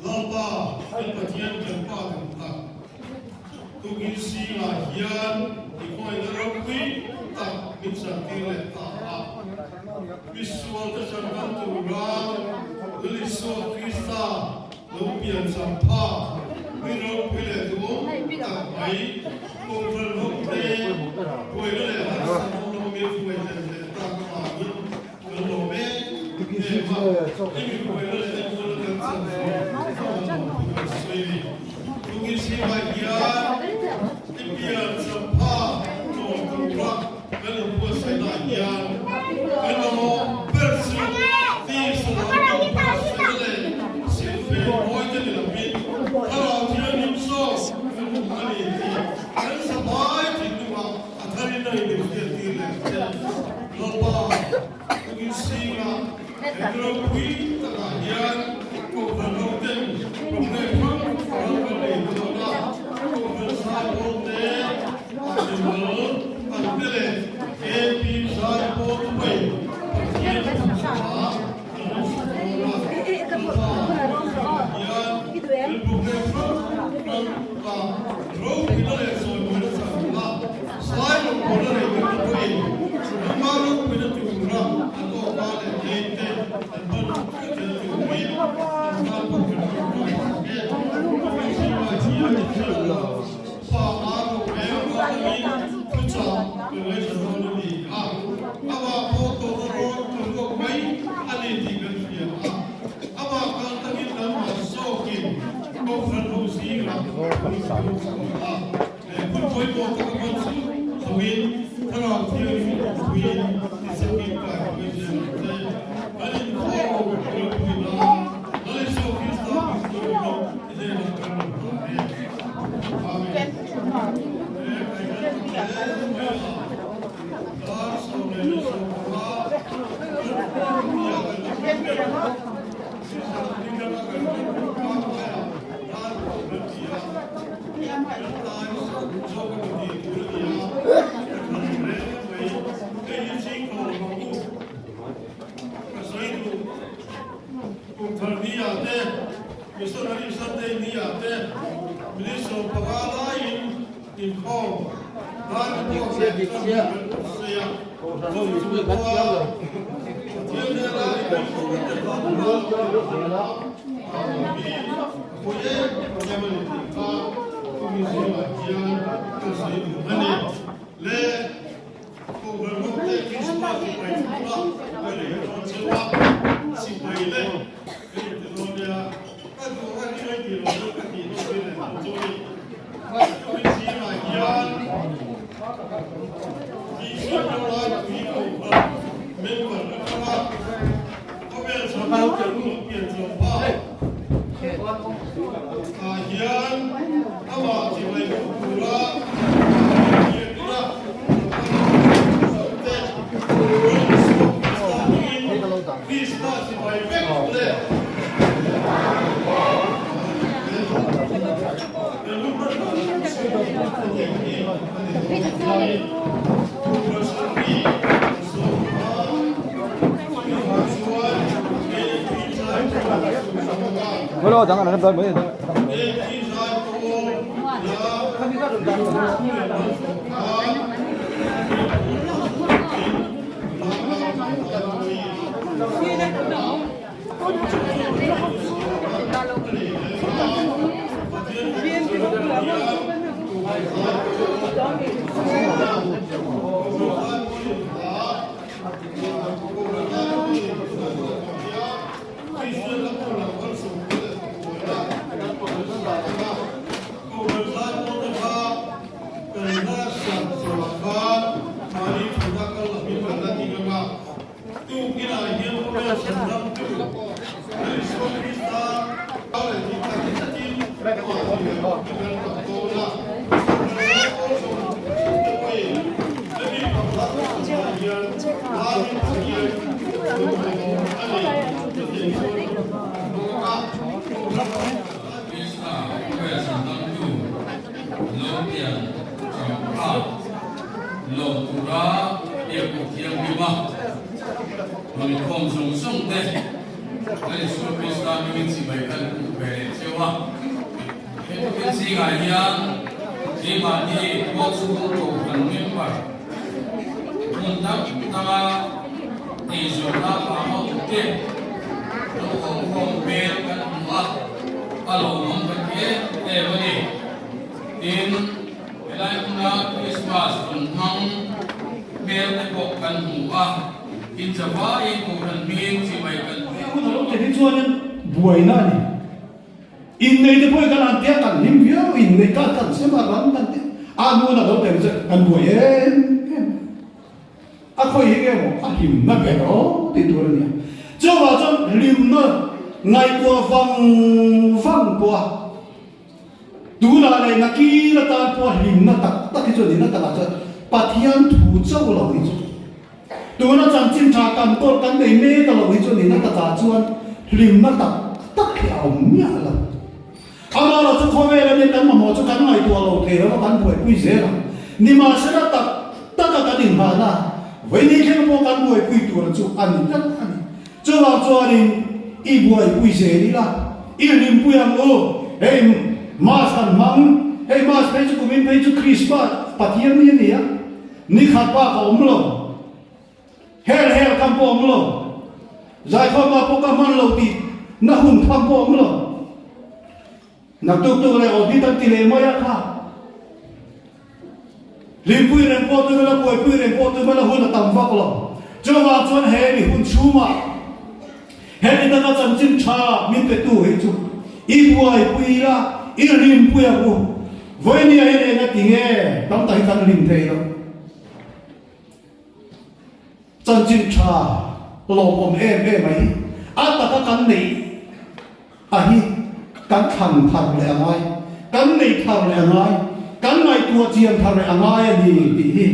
Lalpaเป็นประเทศเกิดป้าต่างๆทุกอินทรีย์ละเฮียนที่คอยระลึกวิตักมิตรสันติและตาวิสุวรรณจันทร์ตุลาลิสโซคริสตาลูกเปียนสัมภาวิโรจน์เพลตุตักไปคงพระลูกเตยคอยระลึกหันสมองมีคอยเจริญตั้งมาวิกระโดดเมฆเทพที่มีคอยระลึกทุกสิ่งว่าเฮียที่เปียนสัมภาโลกุตระกันลูกผู้ใส่ได้เฮียกันโมเปอร์ซูที่สลายกับผู้ใส่ได้สิ่งเป็นโอ้ยจะได้รับผิดถ้าเราเที่ยวนิ่งโซ่กันลูกมันดีกันสบายจริงว่าอัตราในเด็กเรียนที่เรียนลบทุกสิ่งว่าเอ็นโรคุยตลาดเฮียก็พลังเต็มตรงนี้ฟังเราก็เลยตัวนั้นก็เป็นสายโบเต้อันเดิมอันเดิมเอพีสายโบตุไปเทียนสาอันนี้สุดยอดสุดยอดเป็นบุคคลฟังกันว่าเราที่เราสอนมันสักละสายลงคนละเรื่องกันไปมาลูกเป็นตัวเราอันก็มาเลยเองแต่อันนั้นเป็นตัวเราเ Bueno, jangan ada berapa ya. Krismas tentang bel kan hua in Java koran min si mai kan lo te chuan buai na ni in nei te poi kan antia kan nim vio in nei ka kan se ma ram kan te a nu na lo te kan buai a khoi he mo a him na be ro ti tur ni cho wa cho lim na ngai ko fang ko tu na le na ki na ta ko lim na tak ki cho ni na ta la cho pathian thu chau lo ni tu na chan chin tha kan ko kan nei me ta lo ni cho ni na ta cha chuan lim na tak khiao nya la ala la cho kho ve la ni kan ma mo cho kan ngai to lo the lo kan buai pui ze la ni ma se na ta ka din ba na với những cái món ăn buổi quy tụ là chú ăn rất ăn cho vào cho đi y buổi quy chế đi là y lim buổi ăn ô hey mas ăn măng hey mas phải chú mình phải chú Krismas bắt hiếm như thế á ní khát ba có ôm lo hell cam po ôm lo giải phóng mà po cam ăn lo thì na hun cam po ôm lo na tuk lại ở đi tận tỷ lệ mấy á lim pui ren po tu mela pui pui ren po tu mela hun tam vak lo cho wa chuan he ni hun chuma he ni ta chan chin tha min pe tu he chu I buai pui la I lim pui a ku voi ni ai na tinge tam tai kan lim thei lo chan chin tha lo pom em mai a ta ka kan nei a hi kan thang thang le angai kan nei thang le angai kan mai tua chiam thar re angai ni ti hi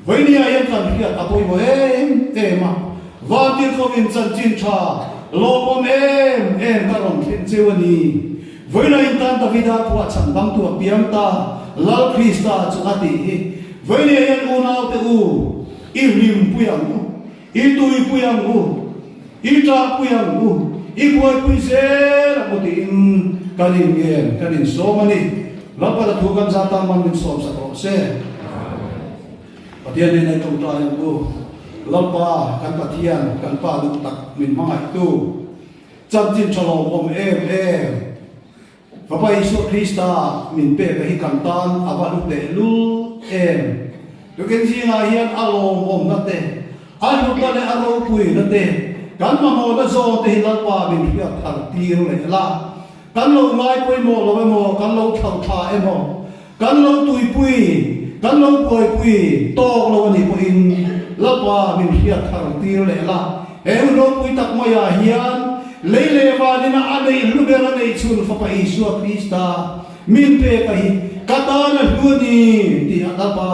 voini ayam kan hiat apoi bo em ma wa ti ko in chan chin tha lo pom em ka rom khen chewani voina in tan davida ko chan bang tu piam ta lal krista chu ati hi voini ayam una te u I lim puyang u I tui puyang u I tra puyang u I boy pui se la mo ti kanin so mani Lalpa da tugan zata man min som sa ko se Pathian ni nai tong ta yang bu lalpa kan pathian kan pa lu tak min mangai tu cham chin chalom om em Papa Yesus Krista min pe ka hi kan tan ava lu te lu em tu ken si nga hian alom om na te alu ta le aro pui na te kan ma mo na zo te lalpa min hi thar ti ro le la kan lo ngai pui mo lo mo kan lo thau tha em mo kan lo tui pui kan lo poi pui tok lo ni po in lalpa min hi thar ti ro le la em lo pui tak ma ya hian leile wa ni na anei lu be na nei chun fa pa Yesu Krista min pe ka hi katana hu ni ti lalpa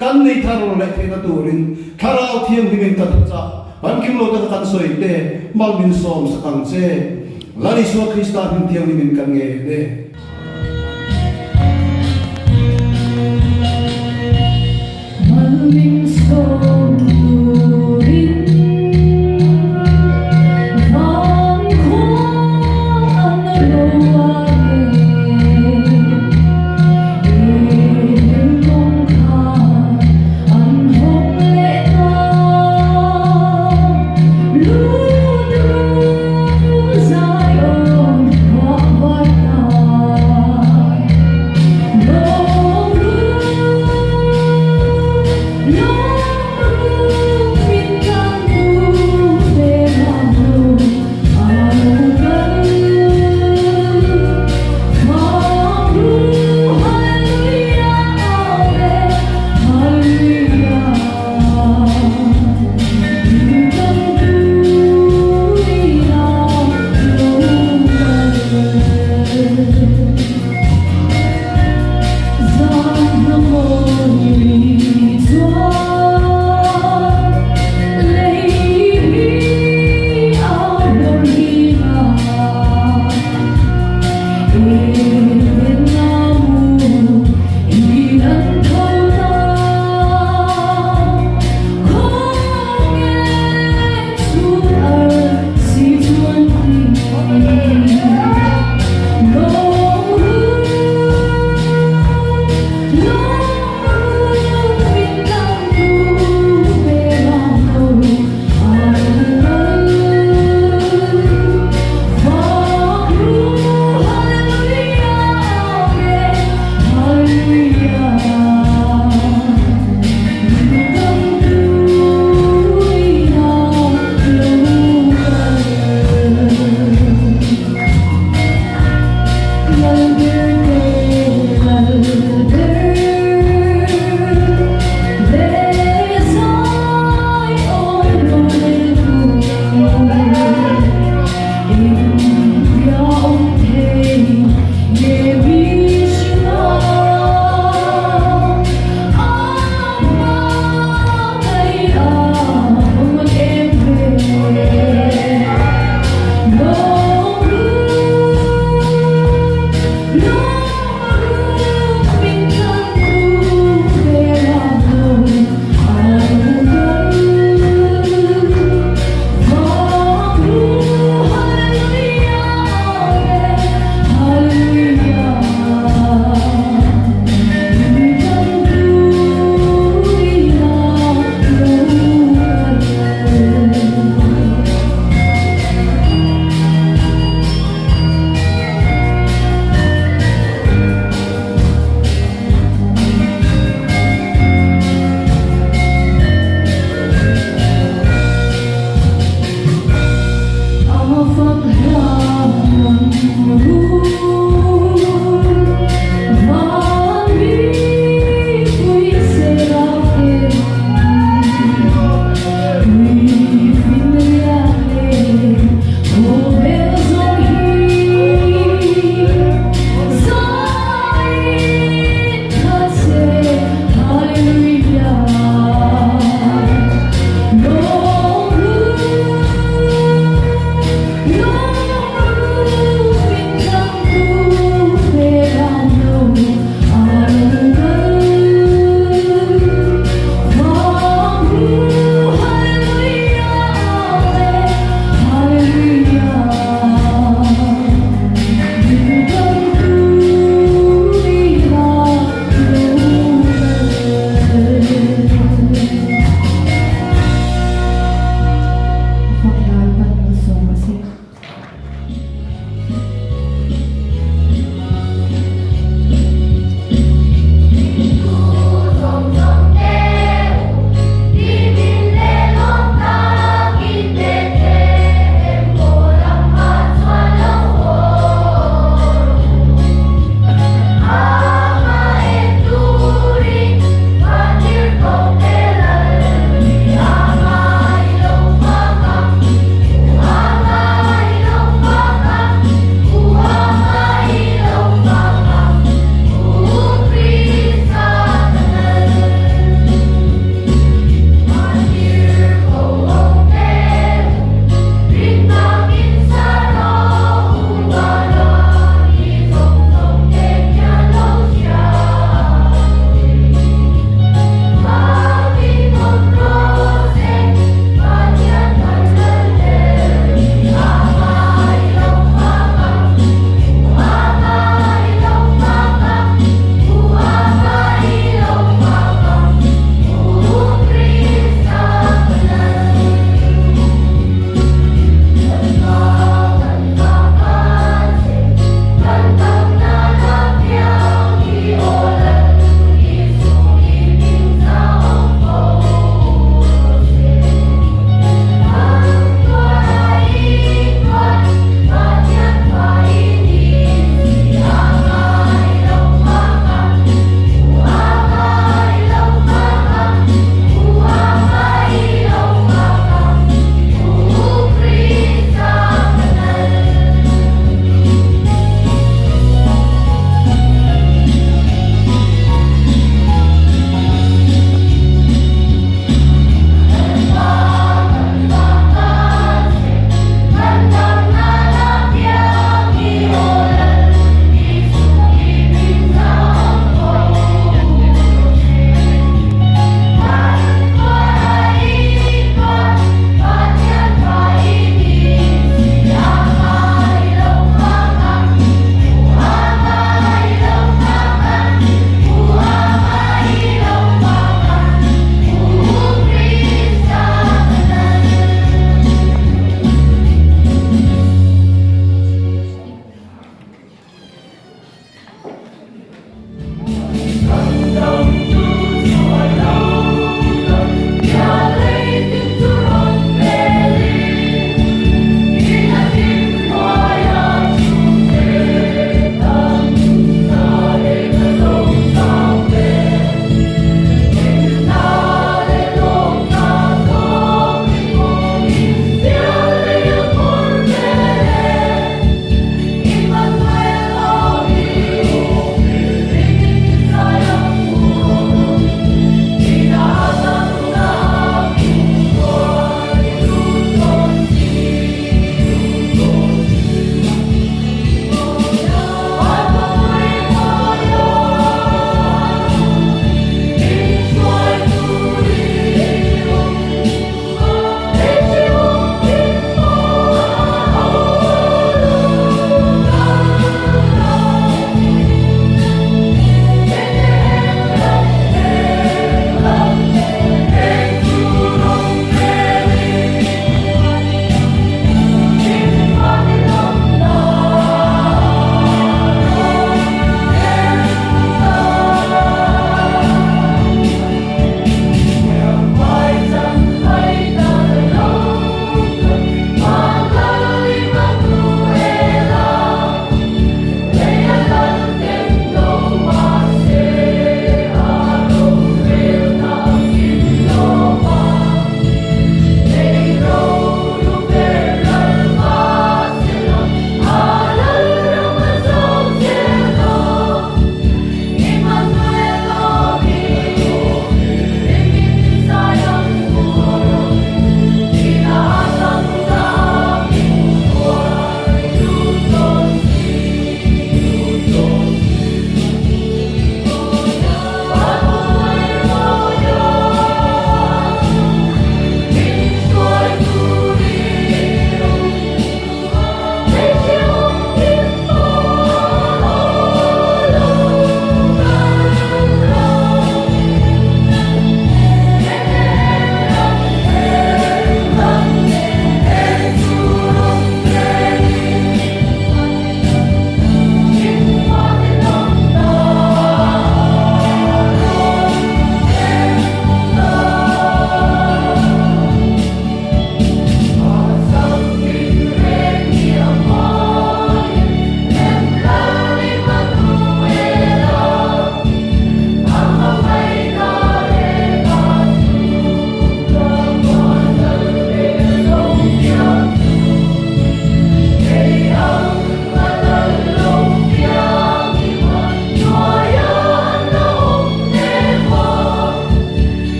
kan nei thar lo le pe na turin tharau thiam di min ka cha ban kim lo ta kan soi te mal min som sa kang che Lari Yesu Krista min thiam ni min kan nge de